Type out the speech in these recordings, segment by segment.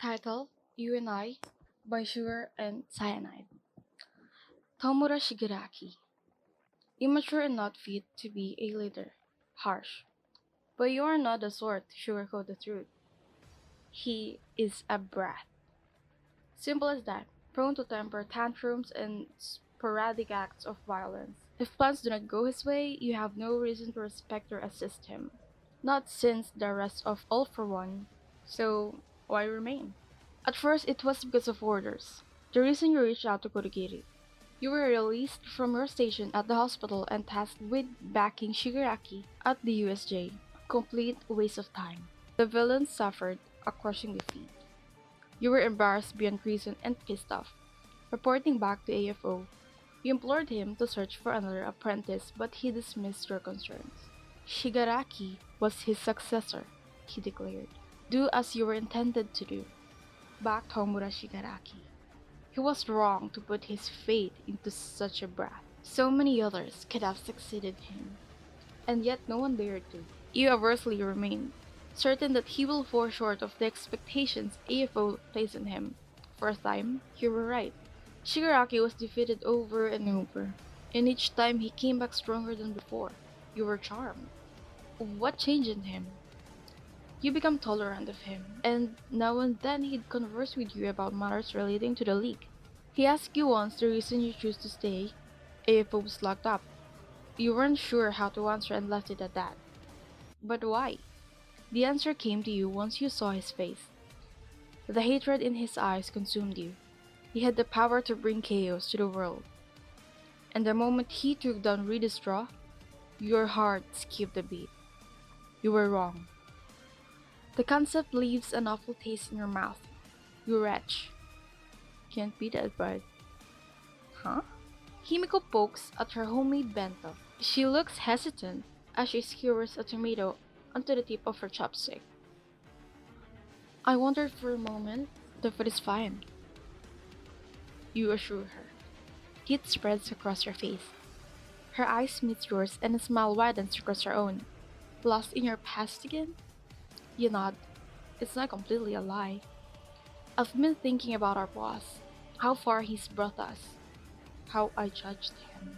Title: You and I by Sugar and Cyanide. Tomura Shigaraki. Immature and not fit to be a leader. Harsh. But you are not the sort to sugarcoat the truth. He is a brat. Simple as that. Prone to temper tantrums and sporadic acts of violence. If plans do not go his way, you have no reason to respect or assist him. Not since the rest of All for One. So, why remain? At first, it was because of orders. The reason you reached out to Kodagiri. You were released from your station at the hospital and tasked with backing Shigaraki at the USJ. Complete waste of time. The villain suffered a crushing defeat. You were embarrassed beyond reason and pissed off. Reporting back to AFO, you implored him to search for another apprentice, but he dismissed your concerns. Shigaraki was his successor, he declared. Do as you were intended to do. Back Tomura Shigaraki. He was wrong to put his faith into such a brat. So many others could have succeeded him, and yet no one dared to. You aversely remained, certain that he will fall short of the expectations AFO placed on him. For a time, you were right. Shigaraki was defeated over and over, and each time he came back stronger than before. You were charmed. What changed in him? You become tolerant of him, and now and then he'd converse with you about matters relating to the league. He asked you once the reason you choose to stay if it was locked up. You weren't sure how to answer and left it at that. But why? The answer came to you once you saw his face. The hatred in his eyes consumed you. He had the power to bring chaos to the world. And the moment he took down Reed's straw, your heart skipped a beat. You were wrong. The concept leaves an awful taste in your mouth. You retch. Can't be that bad. Huh? Himiko pokes at her homemade bento. She looks hesitant as she skewers a tomato onto the tip of her chopstick. I wondered for a moment. The food is fine. You assure her. Teeth spreads across your face. Her eyes meet yours and a smile widens across her own. Lost in your past again? You nod. It's not completely a lie. I've been thinking about our boss, how far he's brought us, how I judged him.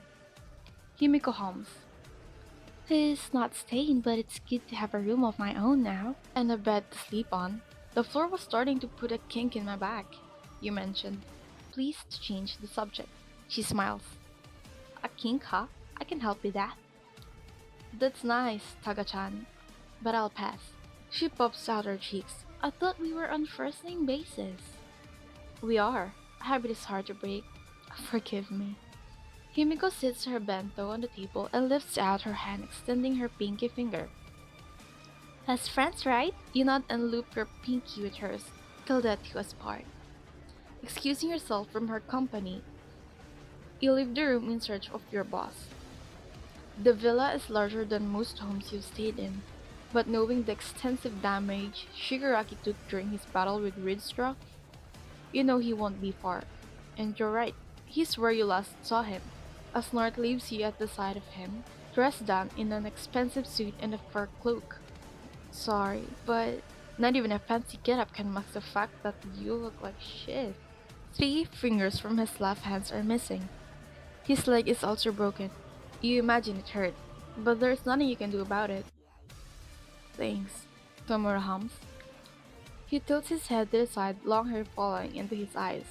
Himiko hums. He's not staying, but it's good to have a room of my own now, and a bed to sleep on. The floor was starting to put a kink in my back, you mentioned. Pleased to change the subject. She smiles. A kink, huh? I can help with that. That's nice, Taga-chan, but I'll pass. She pops out her cheeks. I thought we were on first name basis. We are. A habit is hard to break. Forgive me. Himiko sits her bento on the table and lifts out her hand, extending her pinky finger. As friends, right? You nod and loop your pinky with hers, till death do us part. Excusing yourself from her company, you leave the room in search of your boss. The villa is larger than most homes you've stayed in, but knowing the extensive damage Shigaraki took during his battle with Ridstra, you know he won't be far. And you're right, he's where you last saw him. A snort leaves you at the sight of him, dressed down in an expensive suit and a fur cloak. Sorry, but not even a fancy getup can mask the fact that you look like shit. 3 fingers from his left hand are missing. His leg is also broken. You imagine it hurt, but there's nothing you can do about it. Thanks, Tomura hums. He tilts his head to the side, long hair falling into his eyes.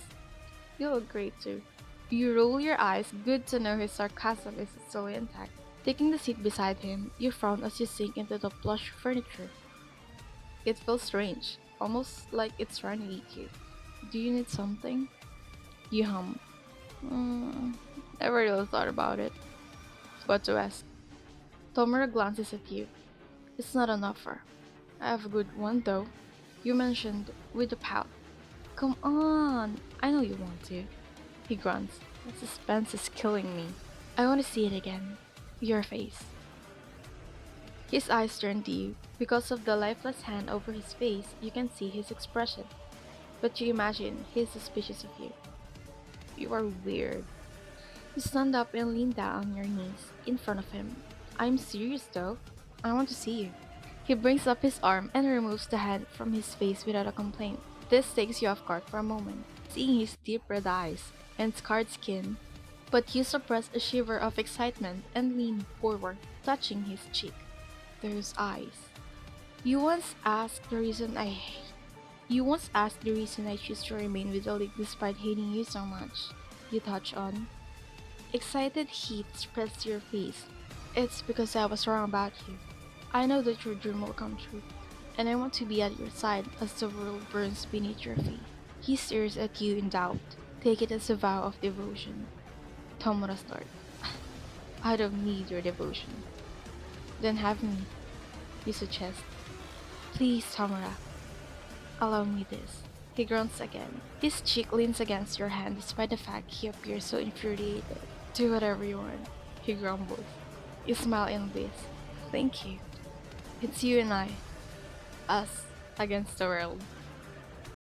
You look great too. You roll your eyes, good to know his sarcasm is still intact. Taking the seat beside him, you frown as you sink into the plush furniture. It feels strange, almost like it's trying to eat you. Do you need something? You hum. Never really thought about it. What to ask? Tomura glances at you. It's not an offer. I have a good one though. You mentioned with a pout. Come on, I know you want to. He grunts. The suspense is killing me. I want to see it again. Your face. His eyes turn to you. Because of the lifeless hand over his face, you can see his expression. But you imagine he's suspicious of you. You are weird. You stand up and lean down on your knees in front of him. I'm serious though. I want to see you. He brings up his arm and removes the hand from his face without a complaint. This takes you off guard for a moment, seeing his deep red eyes and scarred skin, but you suppress a shiver of excitement and lean forward, touching his cheek. Those eyes. You once asked the reason I You once asked the reason I choose to remain with the league despite hating you so much. You touch on. Excited heat spreads to your face. It's because I was wrong about you. I know that your dream will come true, and I want to be at your side as the world burns beneath your feet. He stares at you in doubt. Take it as a vow of devotion. Tomura starts. I don't need your devotion. Then have me, you suggest. Please, Tomura, allow me this. He grunts again. His cheek leans against your hand despite the fact he appears so infuriated. Do whatever you want, he grumbles. You smile in bliss. Thank you. It's you and I. Us against the world.